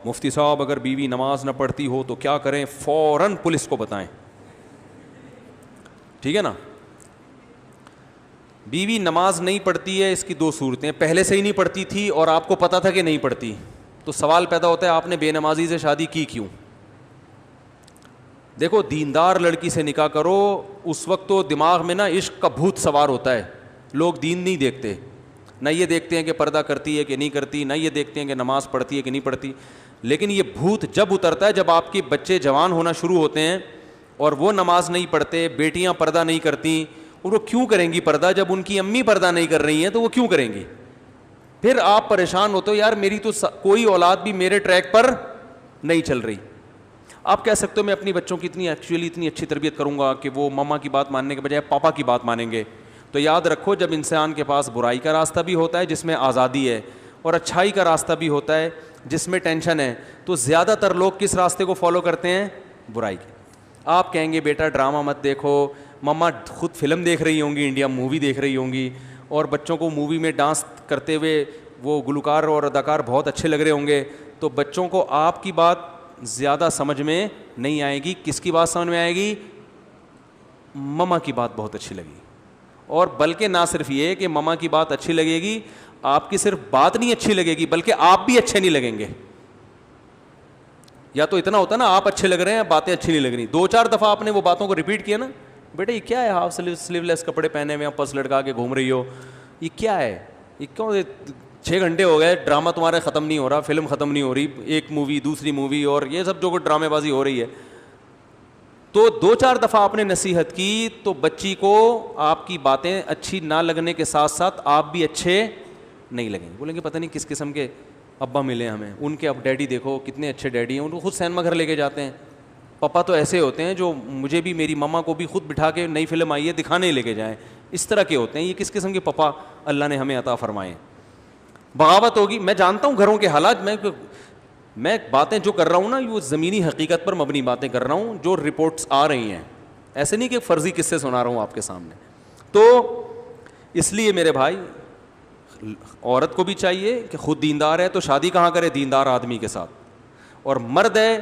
مفتی صاحب اگر بیوی نماز نہ پڑھتی ہو تو کیا کریں؟ فوراً پولیس کو بتائیں. ٹھیک ہے نا. بیوی نماز نہیں پڑھتی ہے، اس کی دو صورتیں، پہلے سے ہی نہیں پڑھتی تھی اور آپ کو پتا تھا کہ نہیں پڑھتی، تو سوال پیدا ہوتا ہے آپ نے بے نمازی سے شادی کی کیوں؟ دیکھو دیندار لڑکی سے نکاح کرو، اس وقت تو دماغ میں نا عشق کا بھوت سوار ہوتا ہے. لوگ دین نہیں دیکھتے، نہ یہ دیکھتے ہیں کہ پردہ کرتی ہے کہ نہیں کرتی، نہ یہ دیکھتے ہیں کہ نماز پڑھتی ہے کہ نہیں پڑھتی. لیکن یہ بھوت جب اترتا ہے جب آپ کے بچے جوان ہونا شروع ہوتے ہیں اور وہ نماز نہیں پڑھتے، بیٹیاں پردہ نہیں کرتی. اور وہ کیوں کریں گی پردہ جب ان کی امی پردہ نہیں کر رہی ہیں؟ تو وہ کیوں کریں گی؟ پھر آپ پریشان ہوتے ہو یار میری تو کوئی اولاد بھی میرے ٹریک پر نہیں چل رہی. آپ کہہ سکتے ہو میں اپنی بچوں کی اتنی اچھی تربیت کروں گا کہ وہ ماما کی بات ماننے کے بجائے پاپا کی بات مانیں گے. تو یاد رکھو جب انسان کے پاس برائی کا راستہ بھی ہوتا ہے جس میں آزادی ہے اور اچھائی کا راستہ بھی ہوتا ہے جس میں ٹینشن ہے، تو زیادہ تر لوگ کس راستے کو فالو کرتے ہیں؟ برائی کے. آپ کہیں گے بیٹا ڈرامہ مت دیکھو، مما خود فلم دیکھ رہی ہوں گی، انڈیا مووی دیکھ رہی ہوں گی، اور بچوں کو مووی میں ڈانس کرتے ہوئے وہ گلوکار اور اداکار بہت اچھے لگ رہے ہوں گے، تو بچوں کو آپ کی بات زیادہ سمجھ میں نہیں آئے گی. کس کی بات سمجھ میں آئے گی؟ مما کی بات بہت اچھی لگی. اور بلکہ نہ صرف یہ کہ مما کی بات اچھی لگے گی، آپ کی صرف بات نہیں اچھی لگے گی بلکہ آپ بھی اچھے نہیں لگیں گے. یا تو اتنا ہوتا نا آپ اچھے لگ رہے ہیں، باتیں اچھی نہیں لگ رہی، 2-4 دفعہ آپ نے وہ باتوں کو ریپیٹ کیا نا، بیٹا یہ کیا ہے ہاف سلیو لیس کپڑے پہنے ہوئے پرس لٹکا کے گھوم رہی ہو، یہ کیا ہے، یہ کیوں 6 گھنٹے ہو گئے ڈرامہ تمہارے ختم نہیں ہو رہا، فلم ختم نہیں ہو رہی، ایک مووی دوسری مووی اور یہ سب جو ڈرامے بازی ہو رہی ہے. تو 2-4 دفعہ آپ نے نصیحت کی تو بچی کو آپ کی باتیں اچھی نہ لگنے کے ساتھ ساتھ آپ بھی اچھے نہیں لگیں گے. بولیں گے پتہ نہیں کس قسم کے ابا ملے ہمیں، ان کے اب ڈیڈی دیکھو کتنے اچھے ڈیڈی ہیں، ان کو خود سینما گھر لے کے جاتے ہیں. پاپا تو ایسے ہوتے ہیں جو مجھے بھی میری مما کو بھی خود بٹھا کے نئی فلم آئی ہے دکھانے لے کے جائیں، اس طرح کے ہوتے ہیں. یہ کس قسم کے پاپا اللہ نے ہمیں عطا فرمائے. بغاوت ہوگی. میں جانتا ہوں گھروں کے حالات، میں باتیں جو کر رہا ہوں نا وہ زمینی حقیقت پر مبنی باتیں کر رہا ہوں جو رپورٹس آ رہی ہیں، ایسے نہیں کہ فرضی قصے سنا رہا ہوں آپ کے سامنے. تو اس لیے میرے بھائی عورت کو بھی چاہیے کہ خود دیندار ہے تو شادی کہاں کرے؟ دیندار آدمی کے ساتھ. اور مرد ہے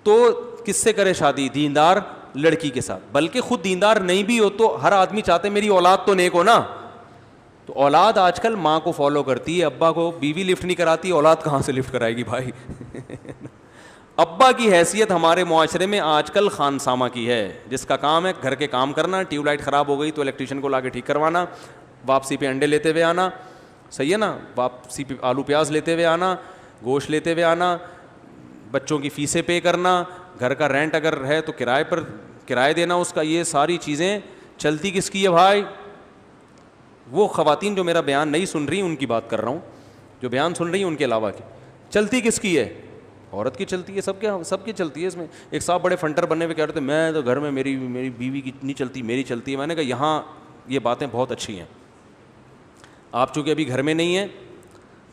تو کس سے کرے شادی؟ دیندار لڑکی کے ساتھ. بلکہ خود دیندار نہیں بھی ہو تو ہر آدمی چاہتے میری اولاد تو نیک ہو نا. تو اولاد آج کل ماں کو فالو کرتی ہے، ابا کو. بیوی لفٹ نہیں کراتی، اولاد کہاں سے لفٹ کرائے گی بھائی؟ ابا کی حیثیت ہمارے معاشرے میں آج کل خانسامہ کی ہے، جس کا کام ہے گھر کے کام کرنا. ٹیوب لائٹ خراب ہو گئی تو الیکٹریشین کو لا کے ٹھیک کروانا، واپسی پہ انڈے لیتے ہوئے آنا، صحیح ہے نا، واپسی پہ آلو پیاز لیتے ہوئے آنا، گوشت لیتے ہوئے آنا، بچوں کی فیسیں پے کرنا، گھر کا رینٹ اگر ہے تو کرائے پر کرایہ دینا اس کا. یہ ساری چیزیں چلتی کس کی ہے بھائی؟ وہ خواتین جو میرا بیان نہیں سن رہی ان کی بات کر رہا ہوں، جو بیان سن رہی ہیں ان کے علاوہ کی. چلتی کس کی ہے؟ عورت کی چلتی ہے. سب کی چلتی ہے. اس میں ایک صاحب بڑے فنٹر بننے ہوئے کہہ رہے تھے میں تو گھر میں میری بیوی کی نہیں چلتی، میری چلتی ہے. میں نے کہا یہاں یہ باتیں بہت اچھی ہیں. آپ چونکہ ابھی گھر میں نہیں ہیں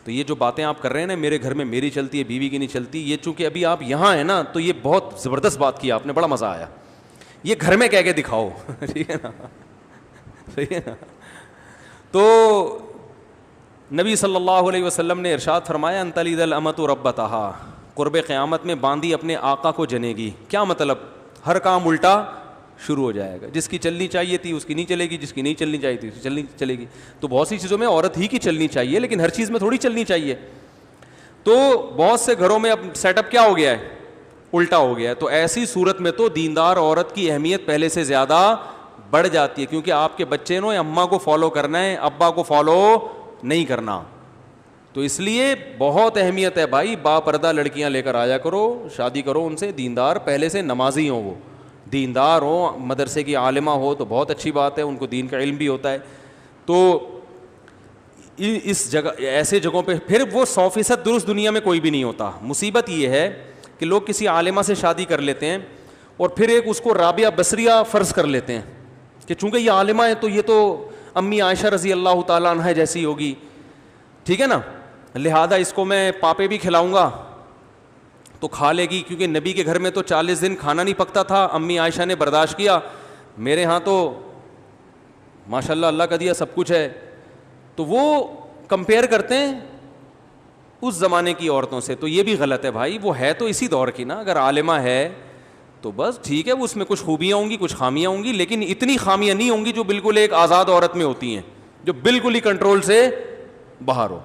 تو یہ جو باتیں آپ کر رہے ہیں نا میرے گھر میں میری چلتی ہے بیوی کی نہیں چلتی، یہ چونکہ ابھی آپ یہاں ہیں نا تو یہ بہت زبردست بات کی آپ نے، بڑا مزہ آیا. یہ گھر میں کہہ کے دکھاؤ. ٹھیک ہے نا، صحیح ہے نا. تو نبی صلی اللہ علیہ وسلم نے ارشاد فرمایا ان تلد الامۃ ربتہا، قرب قیامت میں باندی اپنے آقا کو جنے گی. کیا مطلب؟ ہر کام الٹا شروع ہو جائے گا. جس کی چلنی چاہیے تھی اس کی نہیں چلے گی، جس کی نہیں چلنی چاہیے تھی اس کی چلے گی. تو بہت سی چیزوں میں عورت ہی کی چلنی چاہیے لیکن ہر چیز میں تھوڑی چلنی چاہیے. تو بہت سے گھروں میں اب سیٹ اپ کیا ہو گیا ہے؟ الٹا ہو گیا ہے. تو ایسی صورت میں تو دیندار عورت کی اہمیت پہلے سے زیادہ بڑھ جاتی ہے، کیونکہ آپ کے بچے نے اماں کو فالو کرنا ہے، ابا کو فالو نہیں کرنا. تو اس لیے بہت اہمیت ہے بھائی، با پردہ لڑکیاں لے کر آیا کرو، شادی کرو ان سے، دیندار پہلے سے نمازی ہوں، وہ دیندار ہوں، مدرسے کی عالمہ ہو تو بہت اچھی بات ہے، ان کو دین کا علم بھی ہوتا ہے. تو اس جگہ ایسے جگہوں پہ پھر وہ 100% درست دنیا میں کوئی بھی نہیں ہوتا. مصیبت یہ ہے کہ لوگ کسی عالمہ سے شادی کر لیتے ہیں اور پھر ایک اس کو رابعہ بصریہ فرض کر لیتے ہیں کہ چونکہ یہ عالمہ ہے تو یہ تو امی عائشہ رضی اللہ تعالیٰ عنہ جیسی ہوگی، ٹھیک ہے نا، لہذا اس کو میں پاپے بھی کھلاؤں گا تو کھا لے گی، کیونکہ نبی کے گھر میں تو 40 دن کھانا نہیں پکتا تھا، امی عائشہ نے برداشت کیا، میرے ہاں تو ماشاء اللہ اللہ کا دیا سب کچھ ہے. تو وہ کمپیئر کرتے ہیں اس زمانے کی عورتوں سے. تو یہ بھی غلط ہے بھائی, وہ ہے تو اسی دور کی نا, اگر عالمہ ہے تو بس ٹھیک ہے, وہ اس میں کچھ خوبیاں ہوں گی, کچھ خامیاں ہوں گی, لیکن اتنی خامیاں نہیں ہوں گی جو بالکل ایک آزاد عورت میں ہوتی ہیں, جو بالکل ہی کنٹرول سے باہر ہو.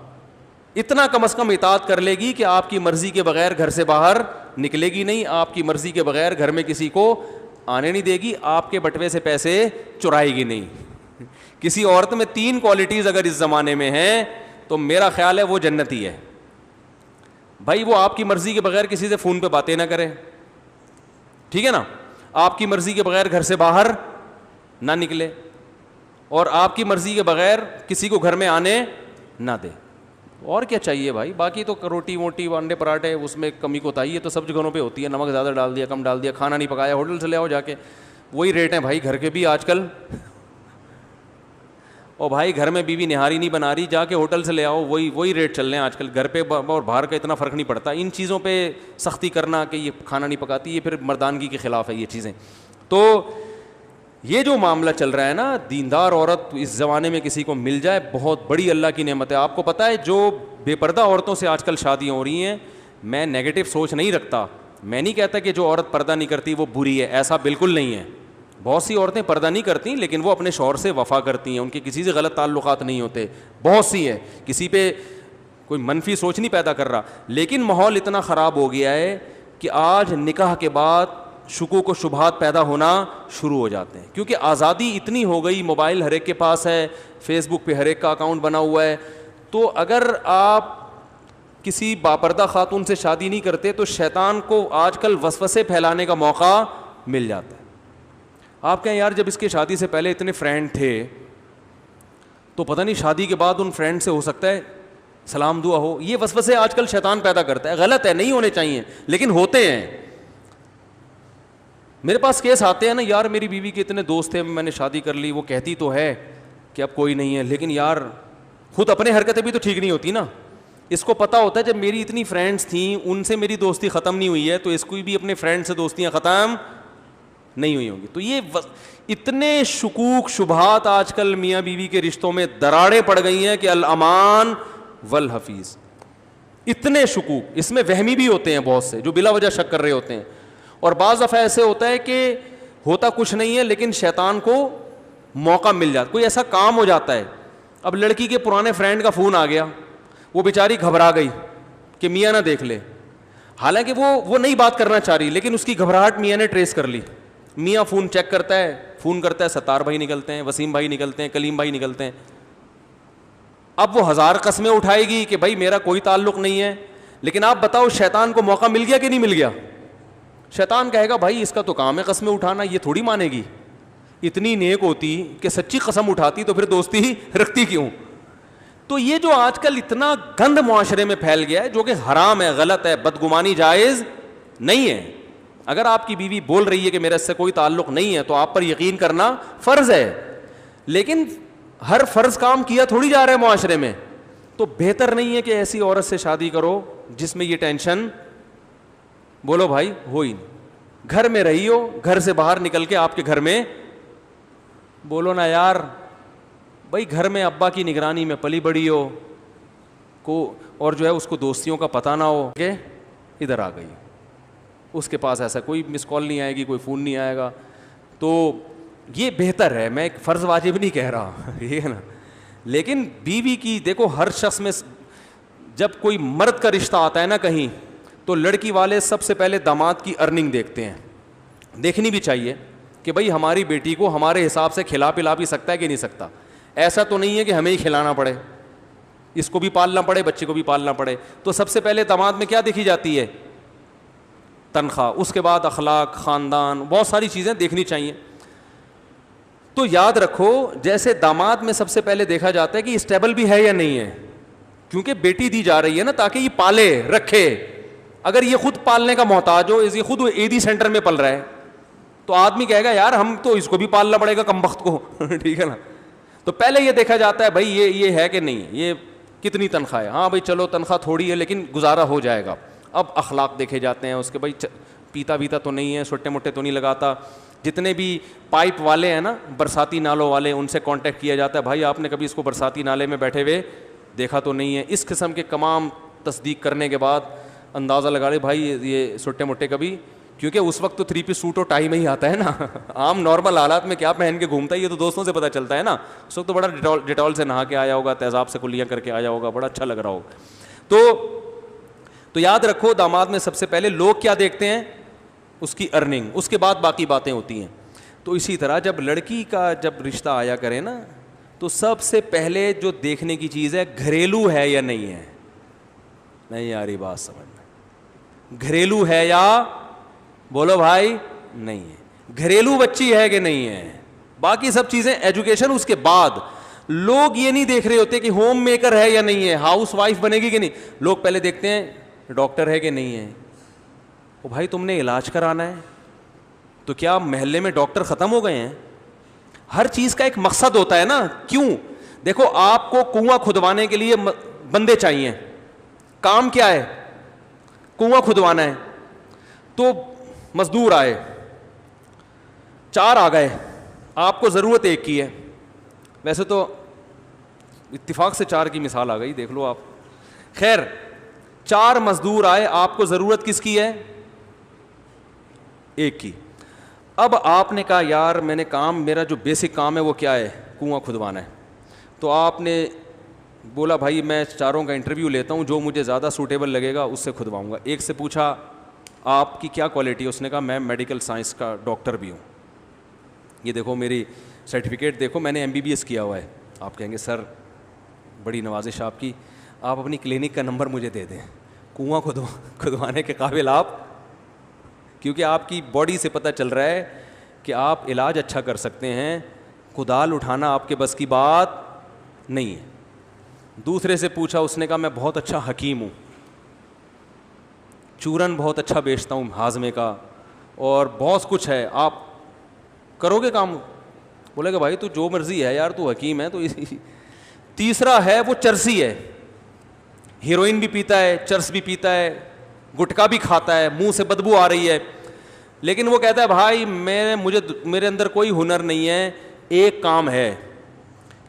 اتنا کم از کم اطاعت کر لے گی کہ آپ کی مرضی کے بغیر گھر سے باہر نکلے گی نہیں, آپ کی مرضی کے بغیر گھر میں کسی کو آنے نہیں دے گی, آپ کے بٹوے سے پیسے چرائے گی نہیں. کسی عورت میں 3 کوالٹیز اگر اس زمانے میں ہیں تو میرا خیال ہے وہ جنتی ہے بھائی. وہ آپ کی مرضی کے بغیر کسی سے فون پہ باتیں نہ کرے, ٹھیک ہے نا, آپ کی مرضی کے بغیر گھر سے باہر نہ نکلے, اور آپ کی مرضی کے بغیر کسی کو گھر میں آنے نہ دے. اور کیا چاہیے بھائی, باقی تو روٹی موٹی انڈے پراٹھے اس میں کمی کوتاہی ہے تو سب جگہوں پہ ہوتی ہے, نمک زیادہ ڈال دیا کم ڈال دیا, کھانا نہیں پکایا ہوٹل سے لے آؤ جا کے, وہی ریٹ ہیں بھائی گھر کے بھی آج کل. اور بھائی گھر میں بیوی نہاری نہیں بنا رہی, جا کے ہوٹل سے لے آؤ, وہی ریٹ چل رہے ہیں آج کل. گھر پہ اور باہر کا اتنا فرق نہیں پڑتا. ان چیزوں پہ سختی کرنا کہ یہ کھانا نہیں پکاتی, یہ پھر مردانگی کے خلاف ہے یہ چیزیں. تو یہ جو معاملہ چل رہا ہے نا, دیندار عورت اس زمانے میں کسی کو مل جائے بہت بڑی اللہ کی نعمت ہے. آپ کو پتہ ہے جو بے پردہ عورتوں سے آج کل شادیاں ہو رہی ہیں, میں نیگیٹو سوچ نہیں رکھتا, میں نہیں کہتا کہ جو عورت پردہ نہیں کرتی وہ بری ہے, ایسا بالکل نہیں ہے. بہت سی عورتیں پردہ نہیں کرتی لیکن وہ اپنے شوہر سے وفا کرتی ہیں, ان کے کسی سے غلط تعلقات نہیں ہوتے, بہت سی ہیں, کسی پہ کوئی منفی سوچ نہیں پیدا کر رہا. لیکن ماحول اتنا خراب ہو گیا ہے کہ آج نکاح کے بعد شکوک و شبہات پیدا ہونا شروع ہو جاتے ہیں, کیونکہ آزادی اتنی ہو گئی, موبائل ہر ایک کے پاس ہے, فیس بک پہ ہر ایک کا اکاؤنٹ بنا ہوا ہے. تو اگر آپ کسی باپردہ خاتون سے شادی نہیں کرتے تو شیطان کو آج کل وسوسے پھیلانے کا موقع مل جاتا ہے. آپ کہیں یار جب اس کی شادی سے پہلے اتنے فرینڈ تھے تو پتہ نہیں شادی کے بعد ان فرینڈ سے ہو سکتا ہے سلام دعا ہو. یہ وسوسے آج کل شیطان پیدا کرتا ہے, غلط ہے, نہیں ہونے چاہیے لیکن ہوتے ہیں. میرے پاس کیس آتے ہیں نا, یار میری بیوی کے اتنے دوست تھے, میں نے شادی کر لی, وہ کہتی تو ہے کہ اب کوئی نہیں ہے, لیکن یار خود اپنے حرکتیں بھی تو ٹھیک نہیں ہوتی نا. اس کو پتہ ہوتا ہے جب میری اتنی فرینڈس تھیں ان سے میری دوستی ختم نہیں ہوئی ہے تو اس کو بھی اپنے فرینڈ سے دوستیاں ختم نہیں ہوئی ہوں گی. تو یہ اتنے شکوک شبہات آج کل میاں بیوی کے رشتوں میں دراڑیں پڑ گئی ہیں کہ الامان والحفیظ. اتنے شکوک, اس میں وہمی بھی ہوتے ہیں بہت سے جو بلا وجہ شک کر رہے ہوتے ہیں, اور بعض دفعہ ایسے ہوتا ہے کہ ہوتا کچھ نہیں ہے لیکن شیطان کو موقع مل جاتا, کوئی ایسا کام ہو جاتا ہے. اب لڑکی کے پرانے فرینڈ کا فون آ گیا, وہ بیچاری گھبرا گئی کہ میاں نہ دیکھ لے, حالانکہ وہ نہیں بات کرنا چاہ رہی, لیکن اس کی گھبراہٹ میاں نے ٹریس کر لی. میاں فون چیک کرتا ہے, فون کرتا ہے, ستار بھائی نکلتے ہیں, وسیم بھائی نکلتے ہیں, کلیم بھائی نکلتے ہیں. اب وہ 1000 قسمیں اٹھائے گی کہ بھائی میرا کوئی تعلق نہیں ہے, لیکن آپ بتاؤ شیطان کو موقع مل گیا کہ نہیں مل گیا؟ شیطان کہے گا بھائی اس کا تو کام ہے قسمیں اٹھانا, یہ تھوڑی مانے گی, اتنی نیک ہوتی کہ سچی قسم اٹھاتی تو پھر دوستی ہی رکھتی کیوں. تو یہ جو آج کل اتنا گند معاشرے میں پھیل گیا ہے جو کہ حرام ہے, غلط ہے, بدگمانی جائز نہیں ہے. اگر آپ کی بیوی بول رہی ہے کہ میرا اس سے کوئی تعلق نہیں ہے تو آپ پر یقین کرنا فرض ہے, لیکن ہر فرض کام کیا تھوڑی جا رہا ہے معاشرے میں. تو بہتر نہیں ہے کہ ایسی عورت سے شادی کرو جس میں یہ ٹینشن, بولو بھائی, ہو ہی نہیں. گھر میں رہی ہو, گھر سے باہر نکل کے آپ کے گھر میں بولو نا یار بھائی گھر میں ابا کی نگرانی میں پلی بڑی ہو کو, اور جو ہے اس کو دوستیوں کا پتہ نہ ہو کہ ادھر آ گئی, اس کے پاس ایسا کوئی مس کال نہیں آئے گی, کوئی فون نہیں آئے گا. تو یہ بہتر ہے, میں ایک فرض واجب نہیں کہہ رہا یہ ہے نا, لیکن بیوی کی دیکھو ہر شخص میں جب کوئی مرد کا رشتہ آتا ہے نا کہیں تو لڑکی والے سب سے پہلے داماد کی ارننگ دیکھتے ہیں. دیکھنی بھی چاہیے کہ بھائی ہماری بیٹی کو ہمارے حساب سے کھلا پلا بھی سکتا ہے کہ نہیں سکتا. ایسا تو نہیں ہے کہ ہمیں ہی کھلانا پڑے, اس کو بھی پالنا پڑے, بچے کو بھی پالنا پڑے. تو سب سے پہلے داماد میں کیا دیکھی جاتی ہے؟ تنخواہ, اس کے بعد اخلاق, خاندان, بہت ساری چیزیں دیکھنی چاہیے. تو یاد رکھو جیسے داماد میں سب سے پہلے دیکھا جاتا ہے کہ اسٹیبل بھی ہے یا نہیں ہے, کیونکہ بیٹی دی جا رہی ہے نا تاکہ یہ پالے رکھے. اگر یہ خود پالنے کا محتاج ہو, یہ خود ایدی سینٹر میں پل رہا ہے تو آدمی کہے گا یار ہم تو اس کو بھی پالنا پڑے گا کمبخت کو ٹھیک ہے نا. تو پہلے یہ دیکھا جاتا ہے بھائی یہ ہے کہ نہیں, یہ کتنی تنخواہ ہے, ہاں بھائی چلو تنخواہ تھوڑی ہے لیکن گزارا ہو جائے گا. اب اخلاق دیکھے جاتے ہیں اس کے, بھائی پیتا ویتا تو نہیں ہے, چھوٹے موٹے تو نہیں لگاتا. جتنے بھی پائپ والے ہیں نا, برساتی نالوں والے, ان سے کانٹیکٹ کیا جاتا ہے, بھائی آپ نے کبھی اس کو برساتی نالے میں بیٹھے ہوئے دیکھا تو نہیں ہے. اس قسم کے تمام تصدیق کرنے کے بعد اندازہ لگا لے بھائی یہ سٹے مٹے کبھی, کیونکہ اس وقت تو 3 پیس سوٹ اور ٹائی میں ہی آتا ہے نا, عام نارمل حالات میں کیا پہن کے گھومتا ہے یہ تو دوستوں سے پتہ چلتا ہے نا. اس وقت تو بڑا ڈیٹول سے نہا کے آیا ہوگا, تیزاب سے کلیاں کر کے آیا ہوگا, بڑا اچھا لگ رہا ہوگا. تو یاد رکھو داماد میں سب سے پہلے لوگ کیا دیکھتے ہیں, اس کی ارننگ, اس کے بعد باقی باتیں ہوتی ہیں. تو اسی طرح جب لڑکی کا جب رشتہ آیا کرے نا, تو سب سے پہلے جو دیکھنے کی چیز ہے گھریلو ہے یا نہیں ہے. نہیں آ رہی بات سمجھ میں, گھریلو ہے یا بولو بھائی نہیں ہے, گھریلو بچی ہے کہ نہیں ہے, باقی سب چیزیں ایجوکیشن اس کے بعد. لوگ یہ نہیں دیکھ رہے ہوتے کہ ہوم میکر ہے یا نہیں ہے, ہاؤس وائف بنے گی کہ نہیں, لوگ پہلے دیکھتے ہیں ڈاکٹر ہے کہ نہیں ہے. او بھائی تم نے علاج کرانا ہے تو کیا محلے میں ڈاکٹر ختم ہو گئے ہیں؟ ہر چیز کا ایک مقصد ہوتا ہے نا. کیوں؟ دیکھو آپ کو کنواں کھدوانے کے لیے بندے چاہیے, کام کیا ہے؟ کنواں کھدوانا ہے. تو مزدور آئے, 4 آ گئے, آپ کو ضرورت 1 کی ہے. ویسے تو اتفاق سے 4 کی مثال آ گئی, دیکھ لو آپ. خیر 4 مزدور آئے, آپ کو ضرورت کس کی ہے؟ 1 کی. اب آپ نے کہا یار میں نے کام, میرا جو بیسک کام ہے وہ کیا ہے؟ کنواں کھدوانا ہے. تو آپ نے بولا بھائی میں 4 کا انٹرویو لیتا ہوں, جو مجھے زیادہ سوٹیبل لگے گا اس سے کھدواؤں گا. ایک سے پوچھا آپ کی کیا کوالٹی ہے؟ اس نے کہا میں میڈیکل سائنس کا ڈاکٹر بھی ہوں, یہ دیکھو میری سرٹیفکیٹ دیکھو, میں نے MBBS کیا ہوا ہے. آپ کہیں گے سر بڑی نوازش آپ کی, آپ اپنی کلینک کا نمبر مجھے دے دیں, کنواں کھدوانے کے قابل آپ, کیونکہ آپ کی باڈی سے پتہ چل رہا ہے کہ آپ علاج اچھا کر سکتے ہیں, کدال اٹھانا آپ کے بس کی بات نہیں ہے. دوسرے سے پوچھا, اس نے کہا میں بہت اچھا حکیم ہوں, چورن بہت اچھا بیچتا ہوں ہاضمے کا, اور بہت کچھ ہے, آپ کرو گے کام؟ بولے کہ بھائی تو جو مرضی ہے یار, تو حکیم ہے تو. تیسرا ہے وہ چرسی ہے, ہیروئن بھی پیتا ہے, چرس بھی پیتا ہے, گٹکا بھی کھاتا ہے, منہ سے بدبو آ رہی ہے, لیکن وہ کہتا ہے بھائی میرے اندر کوئی ہنر نہیں ہے, ایک کام ہے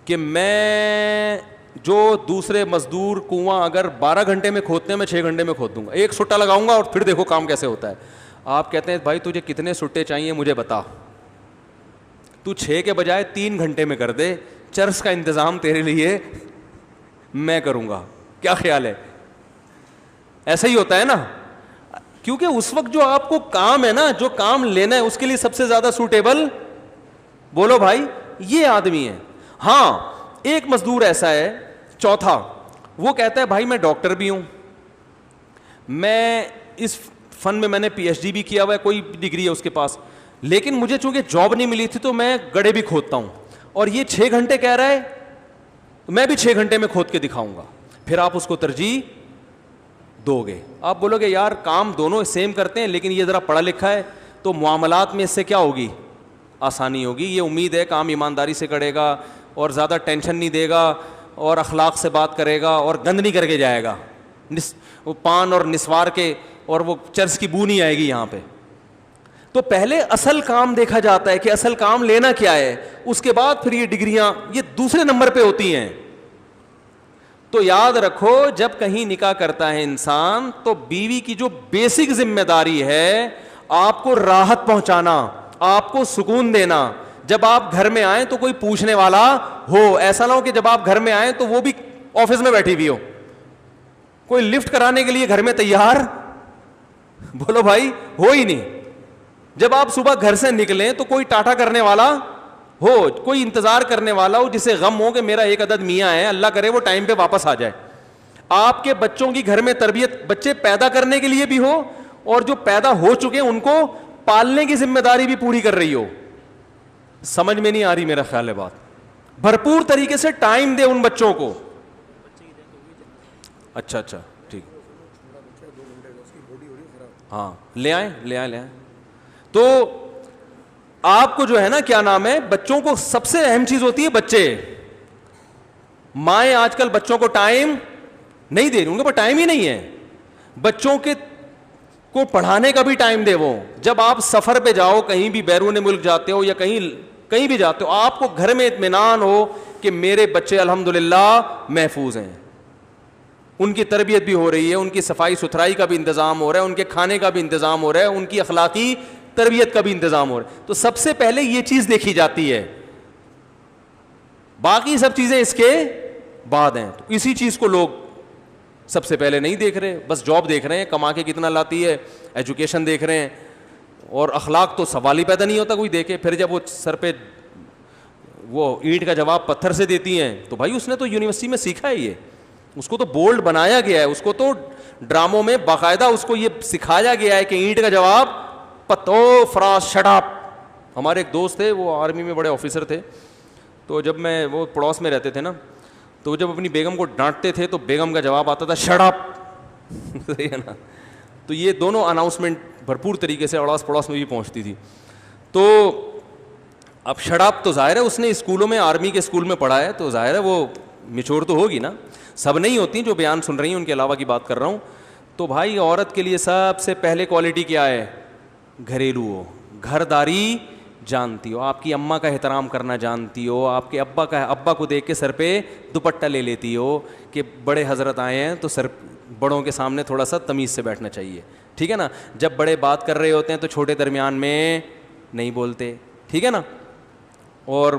کہ میں جو دوسرے مزدور کنواں اگر 12 گھنٹے میں کھودتے ہیں میں 6 گھنٹے میں کھود دوں گا, 1 سٹا لگاؤں گا اور پھر دیکھو کام کیسے ہوتا ہے. آپ کہتے ہیں بھائی تجھے کتنے سٹے چاہیے مجھے بتا, تو 6 کے بجائے 3 گھنٹے میں کر دے, چرس کا انتظام تیرے لیے میں کروں گا, کیا خیال ہے؟ ایسا ہی ہوتا ہے نا, کیونکہ اس وقت جو آپ کو کام ہے نا, جو کام لینا ہے, اس کے لیے سب سے زیادہ سوٹیبل بولو بھائی یہ آدمی ہے. ہاں ایک مزدور ایسا ہے, چوتھا, وہ کہتا ہے بھائی میں ڈاکٹر بھی ہوں, میں اس فن میں نے PhD بھی کیا ہوا ہے, کوئی ڈگری ہے اس کے پاس, لیکن مجھے چونکہ جاب نہیں ملی تھی تو میں گڑھے بھی کھودتا ہوں, اور یہ 6 گھنٹے کہہ رہا ہے, میں بھی 6 گھنٹے میں کھود کے دکھاؤں گا. پھر آپ اس کو ترجیح دو گے. آپ بولو گے یار کام دونوں سیم کرتے ہیں, لیکن یہ ذرا پڑھا لکھا ہے تو معاملات میں اس سے کیا ہوگی؟ آسانی ہوگی. یہ امید ہے کام ایمانداری سے کرے گا اور زیادہ ٹینشن نہیں دے گا اور اخلاق سے بات کرے گا اور گند نہیں کر کے جائے گا, وہ پان اور نسوار کے اور وہ چرس کی بو نہیں آئے گی یہاں پہ. تو پہلے اصل کام دیکھا جاتا ہے کہ اصل کام لینا کیا ہے, اس کے بعد پھر یہ ڈگریاں یہ دوسرے نمبر پہ ہوتی ہیں. تو یاد رکھو جب کہیں نکاح کرتا ہے انسان تو بیوی کی جو بیسک ذمہ داری ہے آپ کو راحت پہنچانا, آپ کو سکون دینا. جب آپ گھر میں آئیں تو کوئی پوچھنے والا ہو, ایسا نہ ہو کہ جب آپ گھر میں آئیں تو وہ بھی آفس میں بیٹھی ہوئی ہو, کوئی لفٹ کرانے کے لیے گھر میں تیار بولو بھائی ہو ہی نہیں. جب آپ صبح گھر سے نکلیں تو کوئی ٹاٹا کرنے والا ہو, کوئی انتظار کرنے والا ہو جسے غم ہو کہ میرا ایک عدد میاں ہے, اللہ کرے وہ ٹائم پہ واپس آ جائے. آپ کے بچوں کی گھر میں تربیت, بچے پیدا کرنے کے لیے بھی ہو اور جو پیدا ہو چکے ان کو پالنے کی ذمہ داری بھی پوری کر رہی ہو. سمجھ میں نہیں آ رہی میرا خیال ہے بات. بھرپور طریقے سے ٹائم دے ان بچوں کو. اچھا ٹھیک, ہاں لے آئیں. تو آپ کو جو ہے نا کیا نام ہے, بچوں کو سب سے اہم چیز ہوتی ہے بچے. مائیں آج کل بچوں کو ٹائم نہیں دے رہی, ان کے پاس ٹائم ہی نہیں ہے. بچوں کے کو پڑھانے کا بھی ٹائم دے. وہ جب آپ سفر پہ جاؤ, کہیں بھی بیرون ملک جاتے ہو یا کہیں بھی جاتے ہو, آپ کو گھر میں اطمینان ہو کہ میرے بچے الحمدللہ محفوظ ہیں. ان کی تربیت بھی ہو رہی ہے, ان کی صفائی ستھرائی کا بھی انتظام ہو رہا ہے, ان کے کھانے کا بھی انتظام ہو رہا ہے, ان کی اخلاقی تربیت کا بھی انتظام ہو رہا ہے. تو سب سے پہلے یہ چیز دیکھی جاتی ہے, باقی سب چیزیں اس کے بعد ہیں. تو اسی چیز کو لوگ سب سے پہلے نہیں دیکھ رہے, بس جاب دیکھ رہے ہیں کما کے کتنا لاتی ہے, ایجوکیشن دیکھ رہے ہیں, اور اخلاق تو سوال ہی پیدا نہیں ہوتا کوئی دیکھے. پھر جب وہ سر پہ وہ اینٹ کا جواب پتھر سے دیتی ہیں تو بھائی اس نے تو یونیورسٹی میں سیکھا ہے, یہ اس کو تو بولڈ بنایا گیا ہے, اس کو تو ڈراموں میں باقاعدہ اس کو یہ سکھایا گیا ہے کہ اینٹ کا جواب فراز شٹ اپ. ہمارے ایک دوست تھے, وہ آرمی میں بڑے آفیسر تھے, تو جب میں وہ پڑوس میں رہتے تھے نا, تو جب اپنی بیگم کو ڈانٹتے تھے تو بیگم کا جواب آتا تھا شٹ اپ. صحیح ہے نا. تو یہ دونوں اناؤنسمنٹ بھرپور طریقے سے اڑاس پڑوس میں بھی پہنچتی تھی. تو اب شٹ اپ تو ظاہر ہے اس نے اسکولوں میں, آرمی کے اسکول میں پڑھا ہے, تو ظاہر ہے وہ میچور تو ہوگی نا. سب نہیں ہوتی جو بیان سن رہی ہیں, ان کے علاوہ کی بات کر رہا ہوں. تو بھائی عورت کے لیے سب سے پہلے کوالٹی کیا ہے؟ گھریلو ہو, گھرداری جانتی ہو, آپ کی اماں کا احترام کرنا جانتی ہو, آپ کے ابا کو دیکھ کے سر پہ دوپٹہ لے لیتی ہو کہ بڑے حضرت آئے ہیں تو سر بڑوں کے سامنے تھوڑا سا تمیز سے بیٹھنا چاہیے, ٹھیک ہے نا. جب بڑے بات کر رہے ہوتے ہیں تو چھوٹے درمیان میں نہیں بولتے, ٹھیک ہے نا. اور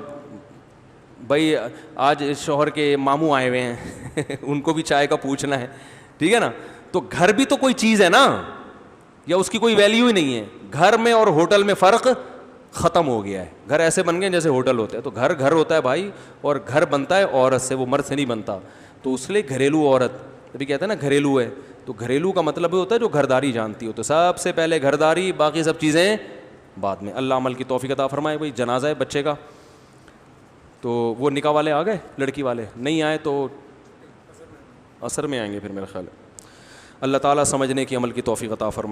بھائی آج شوہر کے ماموں آئے ہوئے ہیں ان کو بھی چائے کا پوچھنا ہے, ٹھیک ہے نا. تو گھر بھی تو کوئی چیز ہے نا, یا اس کی کوئی ویلیو ہی نہیں ہے. گھر میں اور ہوٹل میں فرق ختم ہو گیا ہے. گھر ایسے بن گئے جیسے ہوٹل ہوتے ہیں. تو گھر گھر ہوتا ہے بھائی, اور گھر بنتا ہے عورت سے, وہ مرد سے نہیں بنتا. تو اس لیے گھریلو عورت ابھی کہتے ہیں نا گھریلو ہے, تو گھریلو کا مطلب ہوتا ہے جو گھرداری جانتی ہو. تو سب سے پہلے گھرداری, باقی سب چیزیں بعد میں. اللہ عمل کی توفیق عطا فرمائے. بھائی جنازہ ہے بچے کا, تو وہ نکاح والے آ گئے, لڑکی والے نہیں آئے تو عصر میں آئیں گے پھر میرا خیال ہے. اللہ تعالیٰ سمجھنے کی عمل کی توفیق عطا فرمائے.